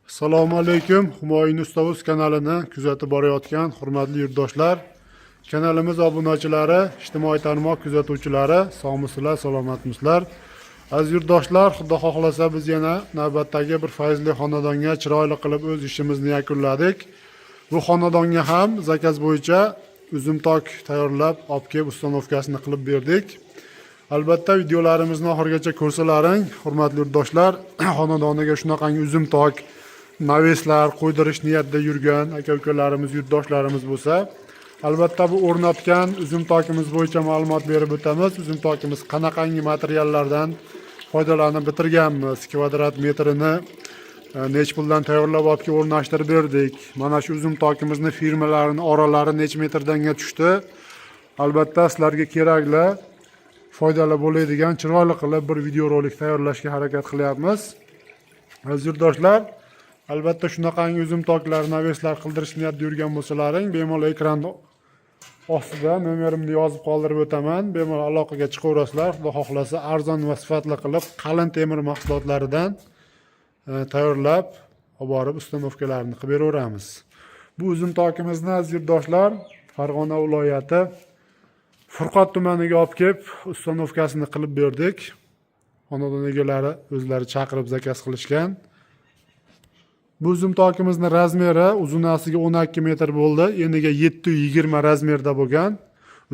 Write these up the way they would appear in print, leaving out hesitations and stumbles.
Assalomu alaykum. Humoyun Ustoz kanalini kuzatib borayotgan hurmatli yurtdoshlar, kanalimiz obunachilari, ijtimoiy tarmoq kuzatuvchilari, sog'misizlar, salomatmisizlar? Aziz yurtdoshlar, xudo xohlasa biz yana navbatdagi bir fayzli xonadonga chiroyli qilib o'z ishimizni yakunladik. Bu xonadonga ham zakaz bo'yicha uzum tok tayyorlab, olib kelib ustanovkasini qilib berdik. Albatta videolarimizni oxirigacha ko'rsalaring, hurmatli yurtdoshlar. Xonadoniga shunaqangi uzum tok, naveslar qo'ydirish niyatida yurgan aka-ukalarimiz, yurtdoshlarimiz bo'lsa, albatta bu o'rnatgan uzum tokimiz bo'yicha ma'lumot berib o'tamiz. Uzum tokimiz qanaqangi materiallardan foydalanib bitirganmiz, kvadrat metrini nech puldan tayyorlab olib o'rnashtirib berdik. Mana shu uzum tokimizni firmalarining oralari nech metrdanga tushdi. Albatta sizlarga kerakli, foydali bo'ladigan, chiroyli qilib bir video rolik tayyorlashga harakat qilyapmiz. Aziz yurtdoshlar, albatta shunaqangi uzum toklar, naveslar qildirish niyatida yurgan bo'lsalaring, bemalol ekranda ostida nomerimni yozib qoldirib o'taman. Bemalol aloqaga chiqaverasizlar. Xudo xohlasa arzon va sifatli qilib qalin temir mahsulotlaridan tayyorlab olib borib ustanovkalarini qilib beraveramiz. Bu uzum tokimizni aziz yurtdoshlar, Farg'ona viloyati Furqat tumaniga olib kelib ustanovkasini qilib berdik. Xonadon egalari o'zlari chaqirib zakaz qilishgan. Bu uzum tokimizni razmeri uzunasiga 12 metr bo'ldi, eniga 720 razmerda bo'lgan.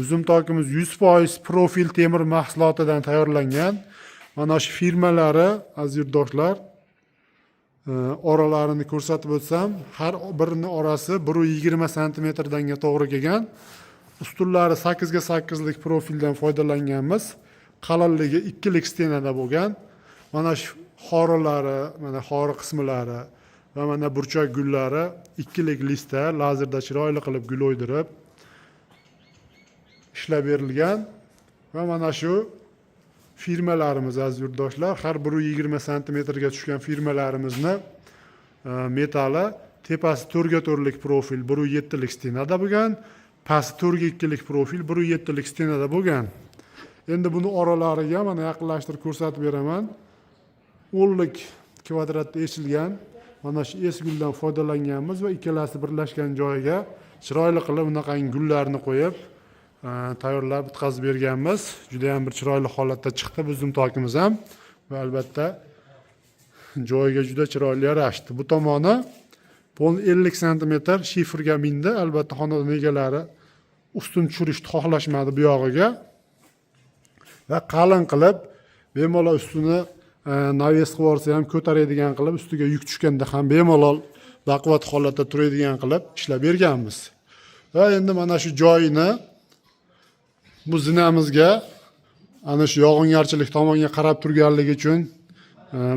Uzum tokimiz 100% profil temir mahsulotidan tayyorlangan. Mana shu firmalari aziz yurtdoshlar, oralarini ko'rsatib o'tsam, har birining orasi 120 cm danga to'g'ri kelgan. Ustunlari 8 ga 8 lik profildan foydalanganmiz. Qalinligi 2 lik stenada bo'lgan. Mana shu xorolari, mana xori qismlari va mana burchak gullari 2 lik listda lazerda chiroyli qilib gul o'ydirib ishlab berilgan. Va mana shu firmalarimiz aziz yurtdoshlar, har 120 cm ga tushgan firmalarimizni metali tepasi 4 ga 4 lik profil 1.7 lik stenada bo'lgan. Past 4 ga 2 lik profil 1.7 lik stenada bo'lgan. Endi buni oralariga mana yaqinlashtirib ko'rsatib beraman. 10 lik kvadratda eshilgan mana shu esguldan foydalanganmiz va ikkalasi birlashgan joyiga chiroyli qilib bunaqangi gullarni qo'yib tayyorlab bitkazib berganmiz. Juda ham bir chiroyli holatda chiqdi bu uzum tokimiz ham va albatta joyiga juda chiroyli yarashdi. Bu tomoni 50 cm shifrga mindi. Albatta xonadon egalari ustun tushirishni xohlashmadi bu yog'iga. Va qalin qilib bemalol ustini naves qilib olsa ham ko'taradigan qilib, ustiga yuk tushganda ham bemalol baquvvat holatda turadigan qilib ishlab berganmiz. Va endi mana shu joyini bu zinamizga ana shu yog'ingarchilik tomonga qarab turganligi uchun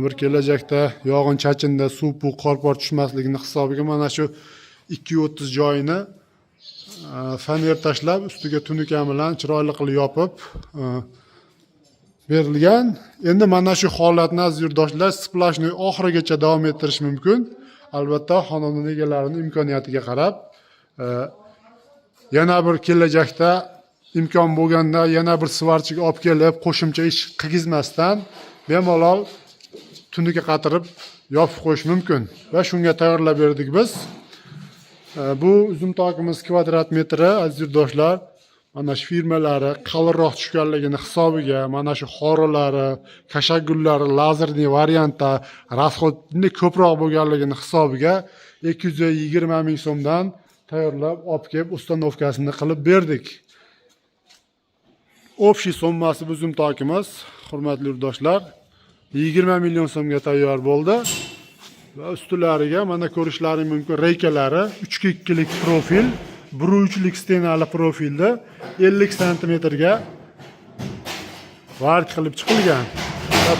bir kelajakda yog'in chachinda suv, qor tushmasligini hisobiga mana shu 230 joyini faner tashlab, ustiga tunuka bilan chiroyli qilib yopib berilgan. Endi mana shu holatni aziz yurtdoshlar splashni oxirigacha davom ettirish mumkin. Albatta xonadon egalarining imkoniyatiga qarab yana bir kelajakda imkon bo'lganda yana bir svarchiga olib kelib qo'shimcha ish qilgizmasdan bemalol tunuka qatirib yopib qo'yish mumkin va shunga tayyorlab berdik biz. Bu uzum tokimiz kvadrat metri aziz yurtdoshlar, mana shu firmalari qalinroq tushganligini hisobiga, mana shu xorolari, kashak gullari lazerli variantda rasxodi ko'proq bo'lganligini hisobiga 220 ming so'mdan tayyorlab olib kelib ustanovkasini qilib berdik. Общий summasi bu uzum tokimiz, hurmatli yurtdoshlar, 20 million so'mga tayyor bo'ldi. Va ustilariga mana ko'rishlaring mumkin reykalari 3.2 lik profil, 1.3 lik stenali profilda 50 cm ga vark qilib chiqilgan. Va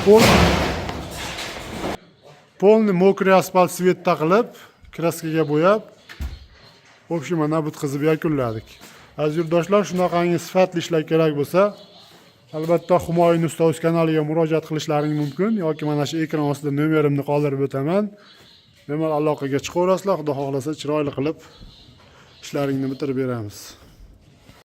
polni mokriy asfalt svetda qilib, kraskaga bo'yab, общий mana bitkazib yakunladik. Aziz yurtdoshlar, shunaqangi sifatli ishlar kerak bo'lsa, albatta Humoyun Ustoz kanaliga murojaat qilishlaring mumkin yoki mana shu ekran ostida nomerimni qoldirib o'taman. Bemalol aloqaga chiqaverasizlar. Xudo xohlasa chiroyli qilib ishlaringni bitirib beramiz.